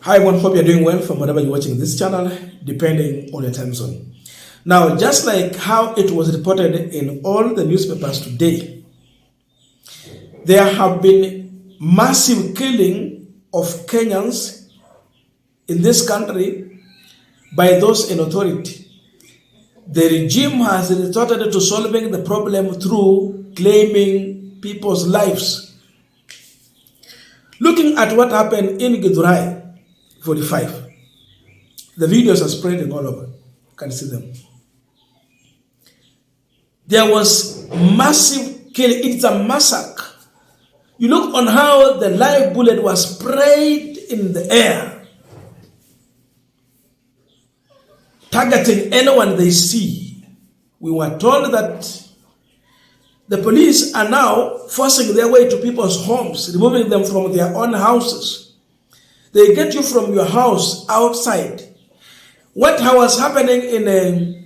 Hi everyone, hope you're doing well from wherever you're watching this channel, depending on your time zone. Now, just like how it was reported in all the newspapers today, there have been massive killing of Kenyans in this country by those in authority. The regime has resorted to solving the problem through claiming people's lives. Looking at what happened in Githurai 45, the videos are spreading all over. You can see them. There was massive killing. It's a massacre. You look on how the live bullet was sprayed in the air, targeting anyone they see. We were told that the police are now forcing their way to people's homes, removing them from their own houses. They get you from your house outside. What was happening in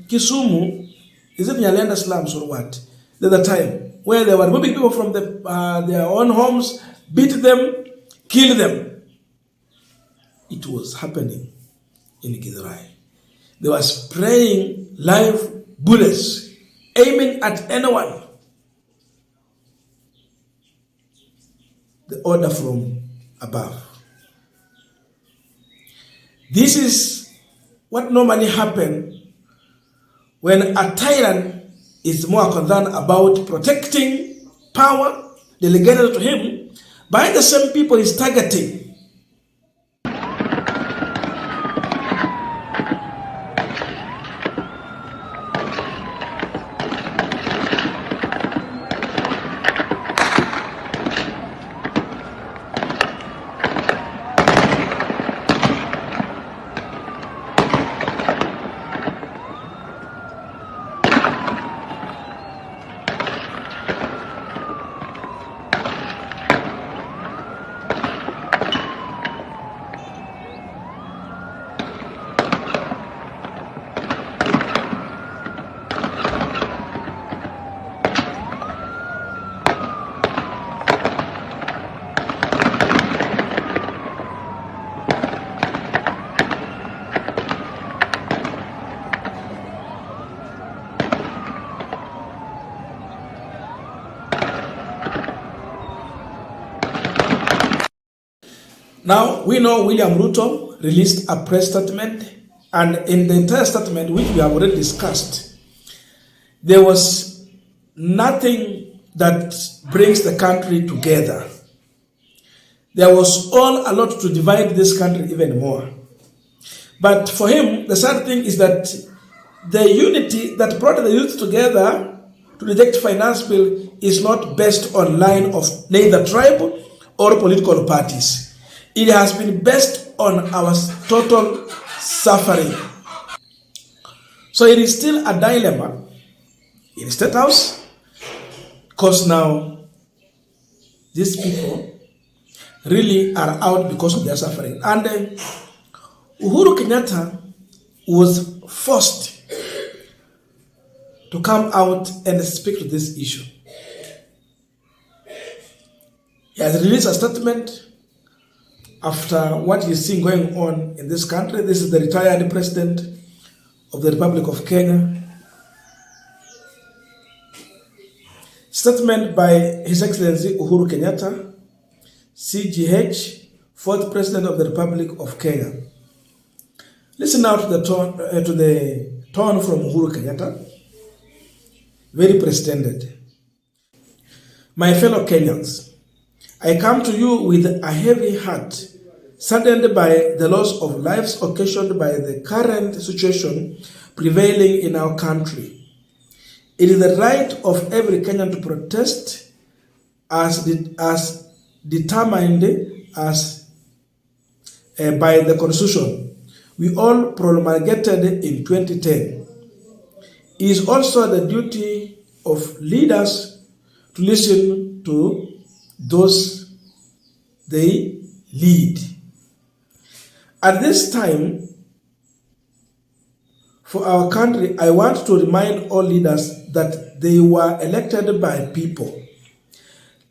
Kisumu, is it Nyalenda slums or what? The other time, where they were removing people from their own homes, beat them, kill them. It was happening in Githurai. They were spraying live bullets, aiming at anyone. The order from above. This is what normally happens when a tyrant is more concerned about protecting power delegated to him by the same people he's targeting. Now, we know William Ruto released a press statement, and in the entire statement, which we have already discussed, there was nothing that brings the country together. There was all a lot to divide this country even more. But for him, the sad thing is that the unity that brought the youth together to reject finance bill is not based on line of neither tribe or political parties. It has been based on our total suffering. So it is still a dilemma in the State House, because now these people really are out because of their suffering. And Uhuru Kenyatta was forced to come out and speak to this issue. He has released a statement after what he's seeing going on in this country. This is the retired president of the Republic of Kenya. Statement by His Excellency Uhuru Kenyatta, CGH, fourth president of the Republic of Kenya. Listen now to the tone from Uhuru Kenyatta, very presidented. My fellow Kenyans, I come to you with a heavy heart, saddened by the loss of lives occasioned by the current situation prevailing in our country. It is the right of every Kenyan to protest as determined as by the Constitution we all promulgated in 2010. It is also the duty of leaders to listen to those they lead. At this time, for our country, I want to remind all leaders that they were elected by people.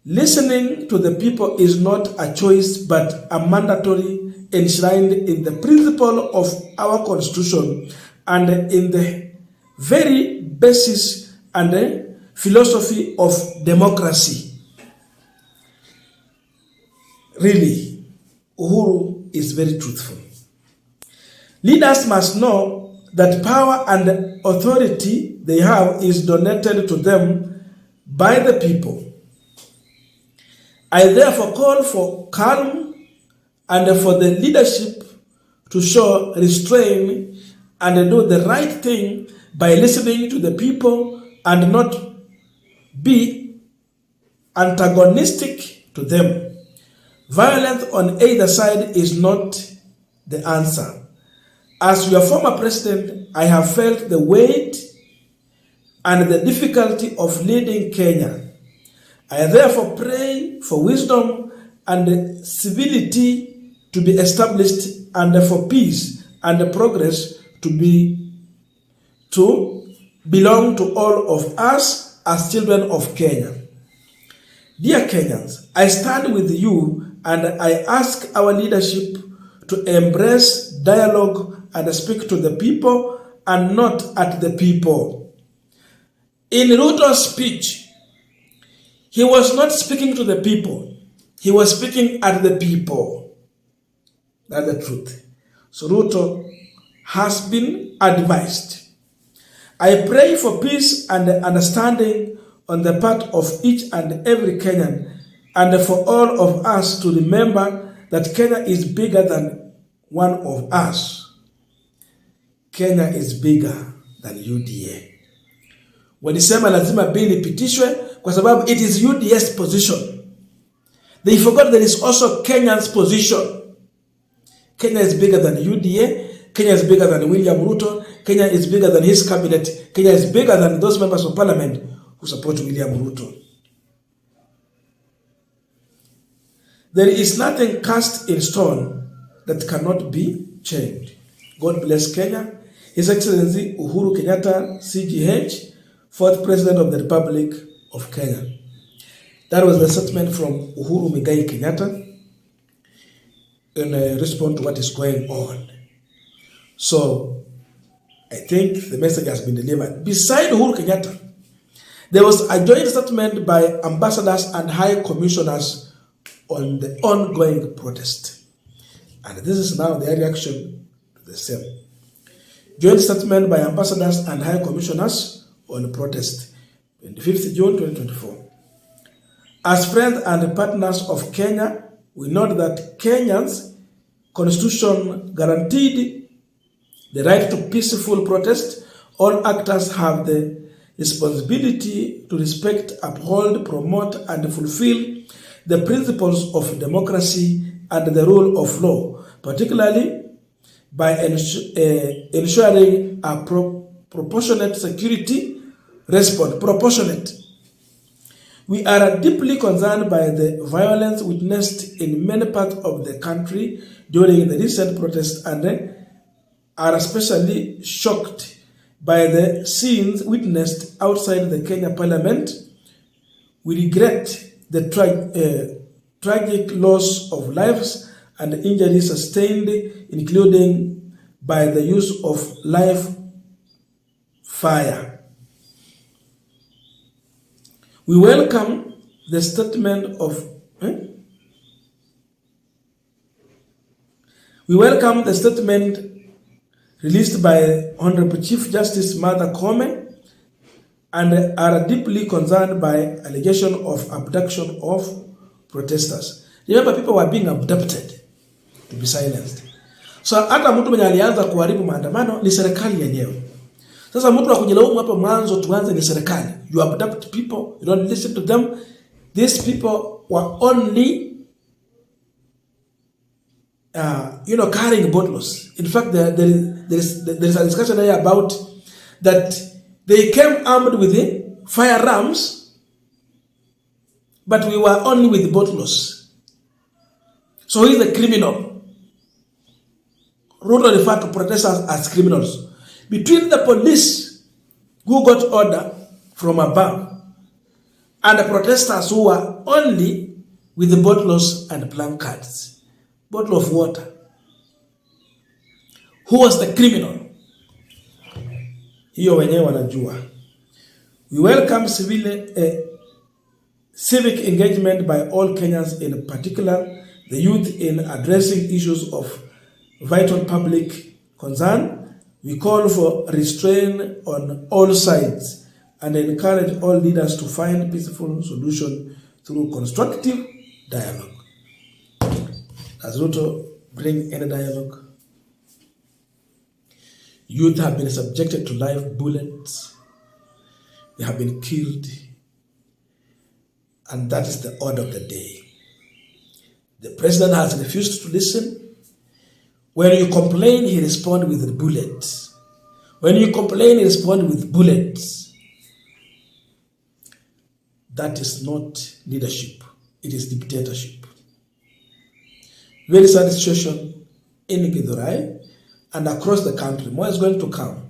Listening to the people is not a choice but a mandatory enshrined in the principle of our constitution and in the very basis and philosophy of democracy. Really, Uhuru is very truthful. Leaders must know that power and authority they have is donated to them by the people. I therefore call for calm and for the leadership to show restraint and do the right thing by listening to the people and not be antagonistic to them. Violence on either side is not the answer. As your former president, I have felt the weight and the difficulty of leading Kenya. I therefore pray for wisdom and civility to be established and for peace and progress to belong to all of us as children of Kenya. Dear Kenyans, I stand with you and I ask our leadership to embrace dialogue and speak to the people and not at the people. In Ruto's speech, he was not speaking to the people. He was speaking at the people. That's the truth. So Ruto has been advised. I pray for peace and understanding on the part of each and every Kenyan and for all of us to remember that Kenya is bigger than one of us. Kenya is bigger than UDA. Walisema lazima bill ipitishwe kwa sababu it is UDA's position. They forgot there is also Kenya's position. Kenya is bigger than UDA. Kenya is bigger than William Ruto. Kenya is bigger than his cabinet. Kenya is bigger than those members of parliament who support William Ruto. There is nothing cast in stone that cannot be changed. God bless Kenya. His Excellency Uhuru Kenyatta, CGH, 4th President of the Republic of Kenya. That was the statement from Uhuru Kenyatta in response to what is going on. So, I think the message has been delivered. Beside Uhuru Kenyatta, there was a joint statement by ambassadors and high commissioners on the ongoing protest. And this is now their reaction to the same. Joint statement by ambassadors and high commissioners on protest, 25th June 2024. As friends and partners of Kenya, we note that Kenya's constitution guaranteed the right to peaceful protest. All actors have the responsibility to respect, uphold, promote, and fulfill the principles of democracy and the rule of law, particularly by ensuring a proportionate security response. Proportionate. We are deeply concerned by the violence witnessed in many parts of the country during the recent protests and are especially shocked by the scenes witnessed outside the Kenya Parliament. We regret the tragic loss of lives and injuries sustained, including by the use of live fire. We welcome the statement of released by Honorable Chief Justice Martha Koome and are deeply concerned by allegation of abduction of protesters. Remember, people were being abducted to be silenced. So hata mtu mwenye alianza kuharibu maandamano ni serikali yenyewe. Sasa mtu akujilaumu hapo mwanzo tuanze ni serikali. You abduct people, you don't listen to them. These people were only carrying bottles. In fact, there is a discussion here about that they came armed with the firearms, but we were only with bottles. So he is a criminal. Ruto referred to protesters as criminals. Between the police who got order from above and the protesters who were only with the bottles and placards. Bottle of water. who was the criminal. Hiyo wenyewe wanajua. We welcome civic engagement by all Kenyans, in particular the youth, in addressing issues of vital public concern. We call for restraint on all sides and encourage all leaders to find peaceful solution through constructive dialogue. Does Ruto bring any dialogue? Youth have been subjected to live bullets. They have been killed. And that is the order of the day. The president has refused to listen. When you complain, he responds with bullets. When you complain, he responds with bullets. That is not leadership. It is dictatorship. Very sad situation in Githurai and across the country. More is going to come.